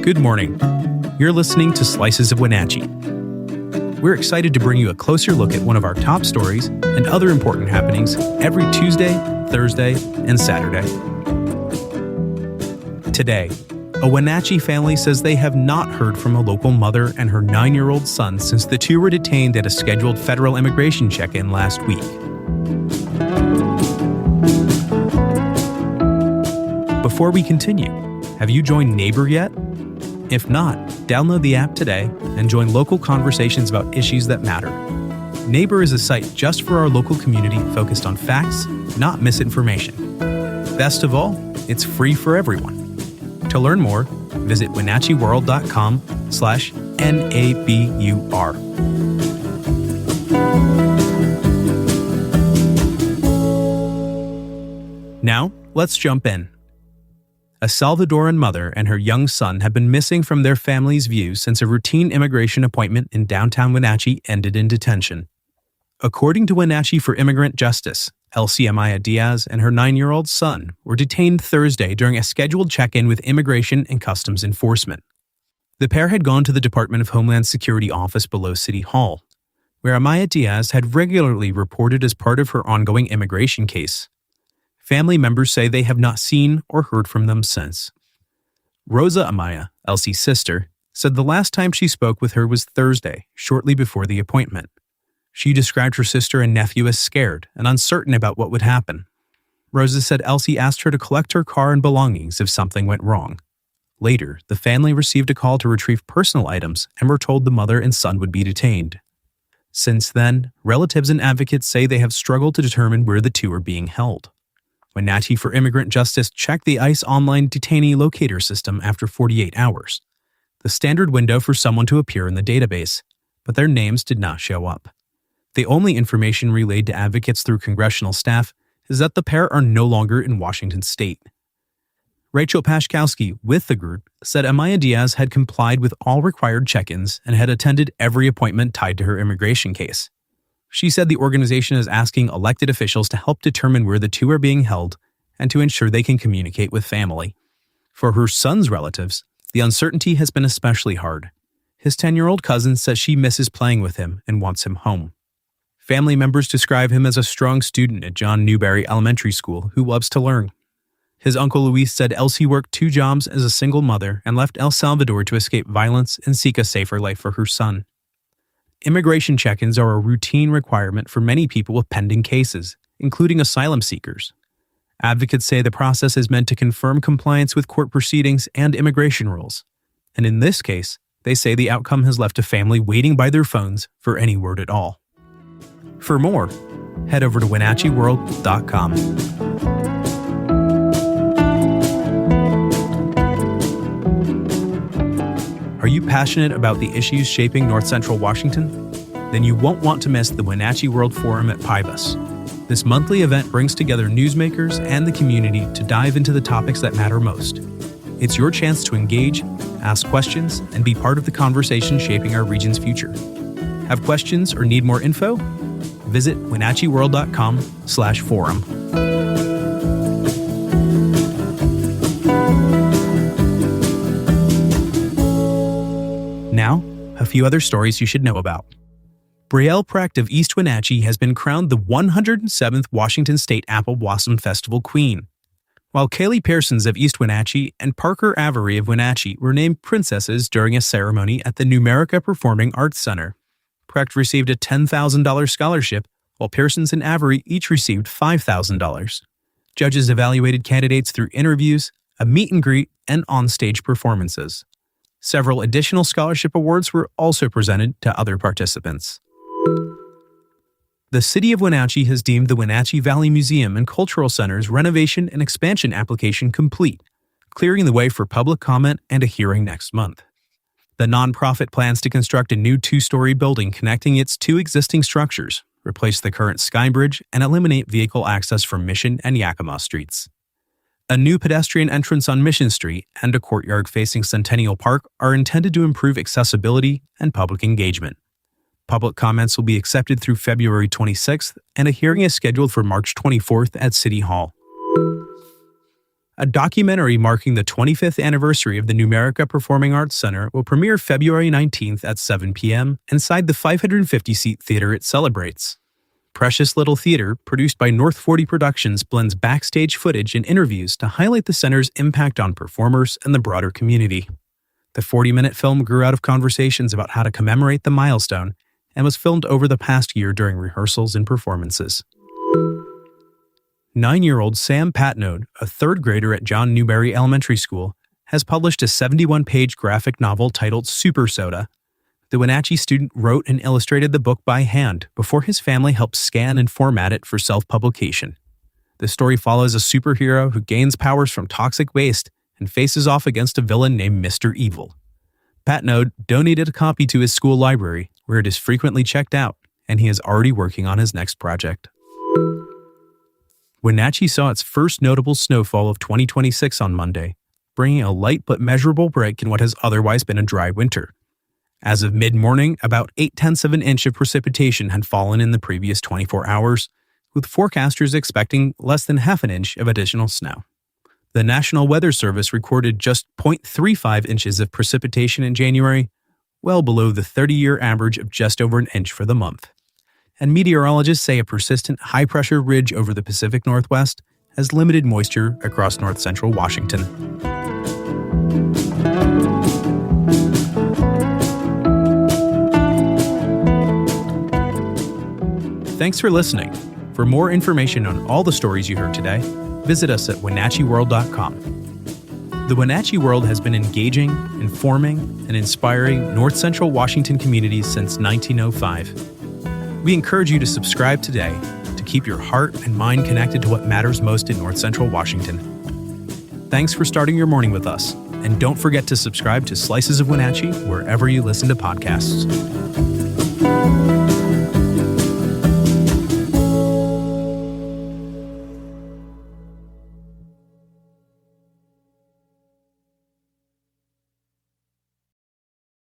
Good morning. You're listening to Slices of Wenatchee. We're excited to bring you a closer look at one of our top stories and other important happenings every Tuesday, Thursday, and Saturday. Today, a Wenatchee family says they have not heard from a local mother and her 9-year-old son since the two were detained at a scheduled federal immigration check-in last week. Before we continue, have you joined Neighbor yet? If not, download the app today and join local conversations about issues that matter. Neighbor is a site just for our local community focused on facts, not misinformation. Best of all, it's free for everyone. To learn more, visit wenatcheeworld.com/NABUR. Now, let's jump in. A Salvadoran mother and her young son have been missing from their family's view since a routine immigration appointment in downtown Wenatchee ended in detention. According to Wenatchee for Immigrant Justice, Elsie Amaya Diaz and her 9-year-old son were detained Thursday during a scheduled check-in with Immigration and Customs Enforcement. The pair had gone to the Department of Homeland Security office below City Hall, where Amaya Diaz had regularly reported as part of her ongoing immigration case. Family members say they have not seen or heard from them since. Rosa Amaya, Elsie's sister, said the last time she spoke with her was Thursday, shortly before the appointment. She described her sister and nephew as scared and uncertain about what would happen. Rosa said Elsie asked her to collect her car and belongings if something went wrong. Later, the family received a call to retrieve personal items and were told the mother and son would be detained. Since then, relatives and advocates say they have struggled to determine where the two are being held. Wenatchee for Immigrant Justice checked the ICE online detainee locator system after 48 hours, the standard window for someone to appear in the database, but their names did not show up. The only information relayed to advocates through congressional staff is that the pair are no longer in Washington state. Rachel Pashkowski, with the group, said Amaya Diaz had complied with all required check-ins and had attended every appointment tied to her immigration case. She said the organization is asking elected officials to help determine where the two are being held and to ensure they can communicate with family. For her son's relatives, the uncertainty has been especially hard. His 10-year-old cousin says she misses playing with him and wants him home. Family members describe him as a strong student at John Newberry Elementary School who loves to learn. His uncle Luis said Elsie worked 2 jobs as a single mother and left El Salvador to escape violence and seek a safer life for her son. Immigration check-ins are a routine requirement for many people with pending cases, including asylum seekers. Advocates say the process is meant to confirm compliance with court proceedings and immigration rules. And in this case, they say the outcome has left a family waiting by their phones for any word at all. For more, head over to wenatcheeworld.com. Are you passionate about the issues shaping North Central Washington? Then you won't want to miss the Wenatchee World Forum at Pybus. This monthly event brings together newsmakers and the community to dive into the topics that matter most. It's your chance to engage, ask questions, and be part of the conversation shaping our region's future. Have questions or need more info? Visit wenatcheeworld.com/forum. Now, a few other stories you should know about. Brielle Precht of East Wenatchee has been crowned the 107th Washington State Apple Blossom Festival Queen, while Kaylee Pearsons of East Wenatchee and Parker Avery of Wenatchee were named princesses during a ceremony at the Numerica Performing Arts Center. Precht received a $10,000 scholarship, while Pearsons and Avery each received $5,000. Judges evaluated candidates through interviews, a meet and greet, and on-stage performances. Several additional scholarship awards were also presented to other participants. The City of Wenatchee has deemed the Wenatchee Valley Museum and Cultural Center's renovation and expansion application complete, clearing the way for public comment and a hearing next month. The nonprofit plans to construct a new 2-story building connecting its 2 existing structures, replace the current Sky Bridge, and eliminate vehicle access from Mission and Yakima streets. A new pedestrian entrance on Mission Street and a courtyard facing Centennial Park are intended to improve accessibility and public engagement. Public comments will be accepted through February 26th, and a hearing is scheduled for March 24th at City Hall. A documentary marking the 25th anniversary of the Numerica Performing Arts Center will premiere February 19th at 7 p.m. inside the 550-seat theater it celebrates. Precious Little Theater, produced by North 40 Productions, blends backstage footage and interviews to highlight the center's impact on performers and the broader community. The 40-minute film grew out of conversations about how to commemorate the milestone and was filmed over the past year during rehearsals and performances. 9-year-old Sam Patnode, a third grader at John Newberry Elementary School, has published a 71-page graphic novel titled Super Soda. The Wenatchee student wrote and illustrated the book by hand before his family helped scan and format it for self-publication. The story follows a superhero who gains powers from toxic waste and faces off against a villain named Mr. Evil. Patnode donated a copy to his school library, where it is frequently checked out, and he is already working on his next project. Wenatchee saw its first notable snowfall of 2026 on Monday, bringing a light but measurable break in what has otherwise been a dry winter. As of mid-morning, about 0.8 of an inch of precipitation had fallen in the previous 24 hours, with forecasters expecting less than half an inch of additional snow. The National Weather Service recorded just 0.35 inches of precipitation in January, well below the 30-year average of just over an inch for the month. And meteorologists say a persistent high-pressure ridge over the Pacific Northwest has limited moisture across north-central Washington. Thanks for listening. For more information on all the stories you heard today, visit us at WenatcheeWorld.com. The Wenatchee World has been engaging, informing, and inspiring North Central Washington communities since 1905. We encourage you to subscribe today to keep your heart and mind connected to what matters most in North Central Washington. Thanks for starting your morning with us, and don't forget to subscribe to Slices of Wenatchee wherever you listen to podcasts.